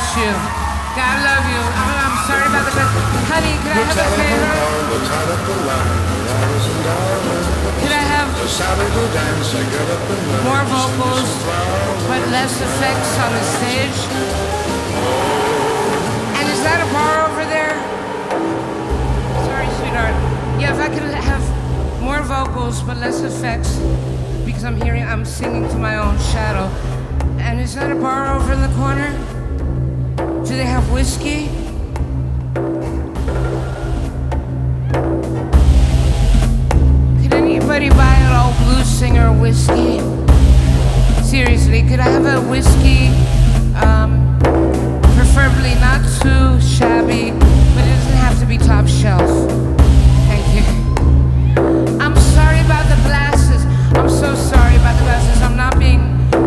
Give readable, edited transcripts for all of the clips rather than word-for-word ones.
bless you. God love you. I'm sorry about the... Honey, could I have a favor? Could I have more vocals, but less effects on the stage? And is that a bar over there? Sorry, sweetheart. Yeah, if I could have more vocals, but less effects, because I'm singing to my own shadow. And is that a bar over in the corner? Do they have whiskey? Could anybody buy an old blues singer whiskey? Seriously, could I have a whiskey? Preferably not too shabby, but it doesn't have to be top shelf. Thank you. I'm sorry about the glasses. I'm so sorry about the glasses. I'm not being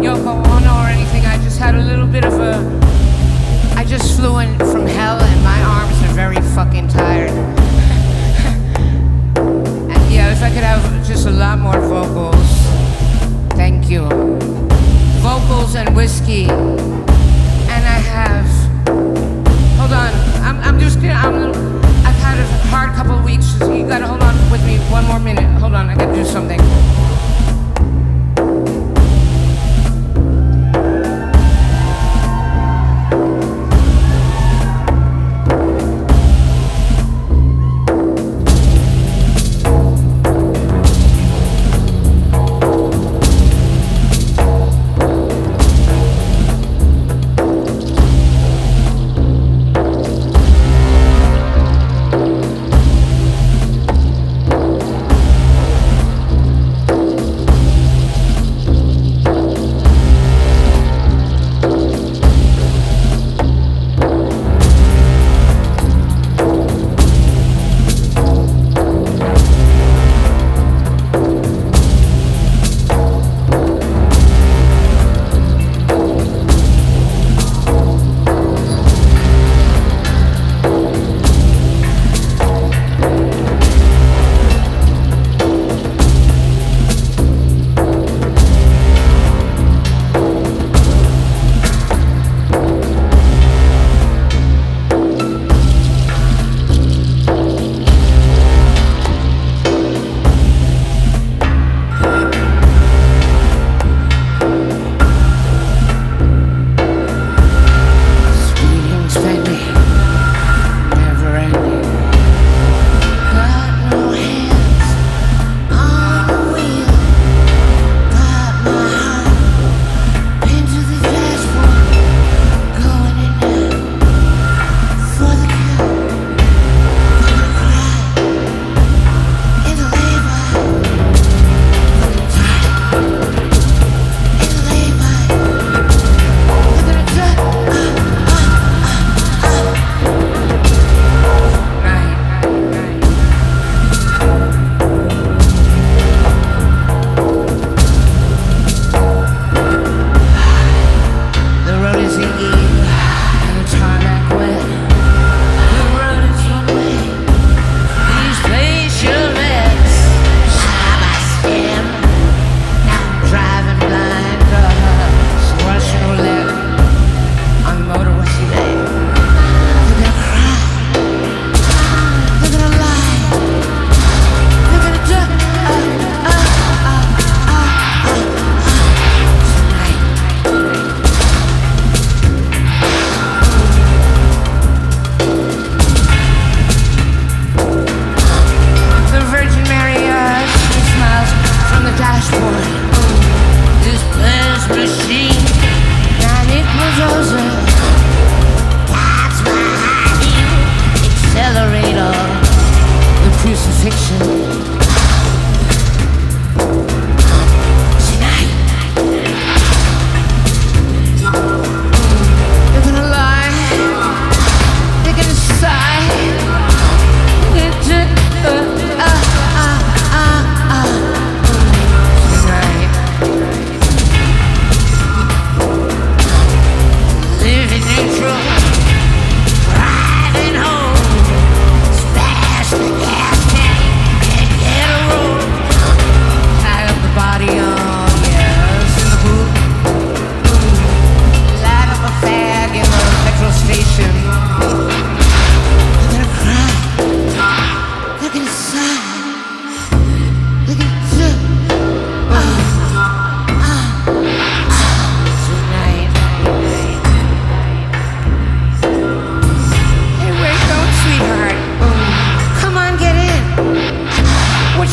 Yoko Ono or anything. I just had a little bit of a... I just flew in from hell and my arms are very fucking tired. And yeah, if I could have just a lot more vocals. Thank you. Vocals and whiskey. And I have... Hold on. I'm just gonna... I've had a hard couple of weeks. So you gotta hold on with me one more minute. Hold on, I gotta do something.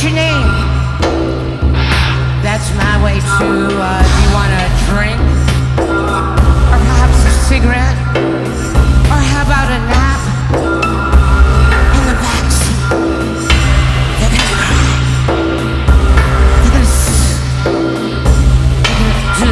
What's your name? That's my way to, do you want a drink? Or perhaps a cigarette? Or how about a nap? In the backseat. They're gonna cry. They're gonna do.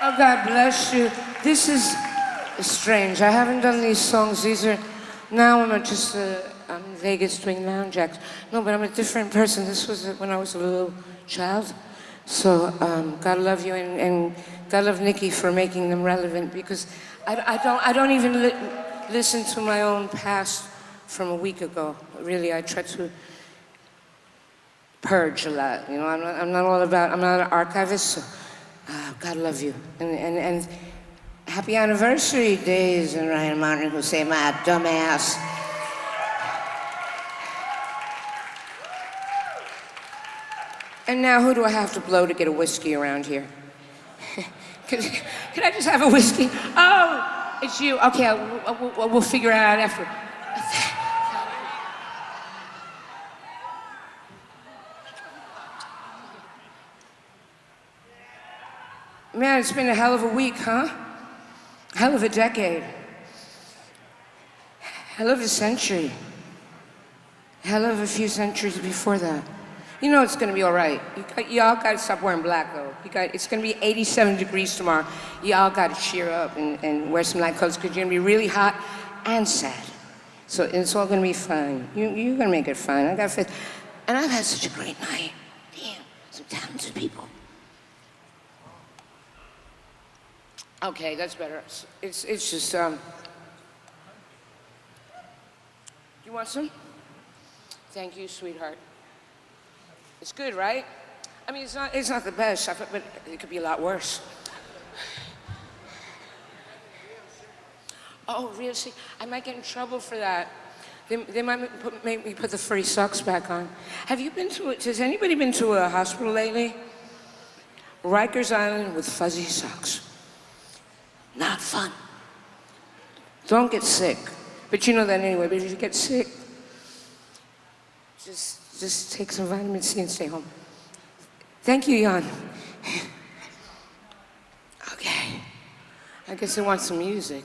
Oh, God bless you. This is strange. I haven't done these songs. These are, now I'm just, I'm in Vegas doing lounge acts. No, but I'm a different person. This was when I was a little child. So, God love you, and God love Nicky for making them relevant, because I don't even listen to my own past from a week ago. Really, I try to purge a lot. You know, I'm not all about, I'm not an archivist, so God love you. And happy anniversary, Dais and Ryan Martin, who say my dumb ass. And now who do I have to blow to get a whiskey around here? Could I just have a whiskey? Oh, it's you. Okay, we'll figure it out after. Man, it's been a hell of a week, huh? Hell of a decade. Hell of a century. Hell of a few centuries before that. You know it's gonna be all right. Y'all gotta stop wearing black, though. It's gonna be 87 degrees tomorrow. Y'all gotta cheer up and wear some light clothes, because you're gonna be really hot and sad. So it's all gonna be fine. You're gonna make it fine. I got faith. And I've had such a great night. Damn, some talented people. Okay, that's better. It's just, You want some? Thank you, sweetheart. It's good, right? I mean, it's not the best, but it could be a lot worse. Oh, really? See, I might get in trouble for that. They might make me put the furry socks back on. Has anybody been to a hospital lately? Rikers Island with fuzzy socks. Not fun. Don't get sick. But you know that anyway, but if you get sick, Just take some vitamin C and stay home. Thank you, Jan. Okay. I guess they want some music.